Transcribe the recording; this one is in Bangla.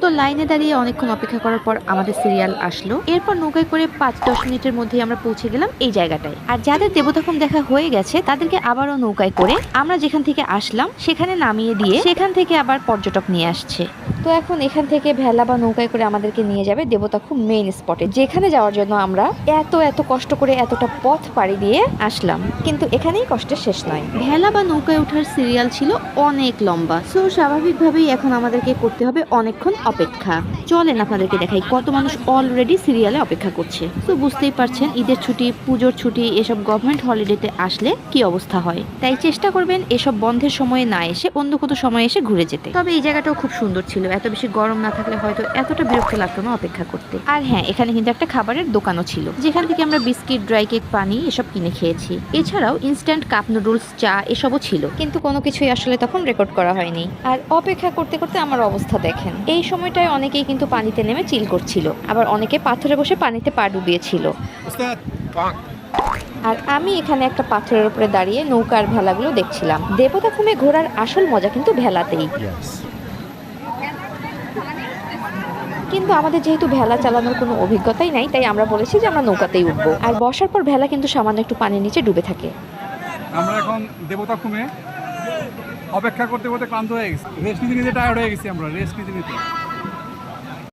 তো লাইনে দাঁড়িয়ে অনেকক্ষণ অপেক্ষা করার পর আমাদের সিরিয়াল আসলো। এরপর নৌকায় করে 5-10 মিনিটের মধ্যেই আমরা পৌঁছে গেলাম এই জায়গাটায়। আর যাদের দেবতাখুম দেখা হয়ে গেছে তাদেরকে আবারও নৌকায় করে আমরা যেখান থেকে আসলাম সেখানে নামিয়ে দিয়ে সেখান থেকে আবার পর্যটক নিয়ে আসছে। তো এখন এখান থেকে ভেলা বা নৌকায় করে আমাদেরকে নিয়ে যাবে দেবতাখুম মেইন স্পটে, যেখানে যাওয়ার জন্য আমরা এত কষ্ট করে এতটা পথ পাড়ি দিয়ে আসলাম। কিন্তু এখানেই কষ্টের শেষ নয়। ভেলা বা নৌকায় ওঠার সিরিয়াল ছিল অনেক লম্বা, সো স্বাভাবিকভাবেই এখন আমাদেরকে করতে হবে অনেকক্ষণ অপেক্ষা। চলেন আপনাদেরকে দেখাই কত মানুষ অলরেডি সিরিয়ালে অপেক্ষা করছে। তো বুঝতেই পারছেন ঈদের ছুটি, পুজোর ছুটি, এসব গভর্নমেন্ট হলিডেতে আসলে কি অবস্থা হয়। তাই চেষ্টা করবেন এসব বন্ধের সময়ে না এসে অন্য কোনো সময় এসে ঘুরে যেতে। তবে এই জায়গাটাও খুব সুন্দর ছিল, এত বেশি গরম না থাকলে হয়তো এতটা বিরক্ত লাগতো না অপেক্ষা করতে। আর হ্যাঁ, এখানে কিন্তু একটা খাবারের দোকানও ছিল, যেখান থেকে আমরা বিস্কিট, ড্রাই কেক, পানি এসব কিনে খেয়েছি। এছাড়াও ইনস্ট্যান্ট কাপ নুডলস, চা এসবও ছিল, কিন্তু কোনো কিছুই আসলে তখন রেকর্ড করা হয়নি। আর অপেক্ষা করতে করতে আমার অবস্থা দেখেন। এই সময়টায় অনেকেই কিন্তু পানিতে নেমে চিল করছিল, আবার অনেকে পাথরে বসে পানিতে পা ডুবিয়েছিল। আর আমি এখানে একটা পাথরের উপরে দাঁড়িয়ে নৌকার ভেলাগুলো দেখছিলাম। দেবতাখুমে ঘোরার আসল মজা কিন্তু ভেলাতেই। কিন্তু আমাদের যেহেতু ভেলা চালানোর কোনো অভিজ্ঞতাই নাই, তাই আমরা বলেছি যে আমরা নৌকাতেই উঠবো। আর বসার পর ভেলা কিন্তু সামান্য একটু পানির নিচে ডুবে থাকে। আমরা এখন দেবতাখুমে অপেক্ষা করতে করতে ক্লান্ত হয়ে গেছি, রেস্ট নিতে নিতে টায়ার্ড হয়ে গেছি, আমরা রেস্ট নিতে নিতে।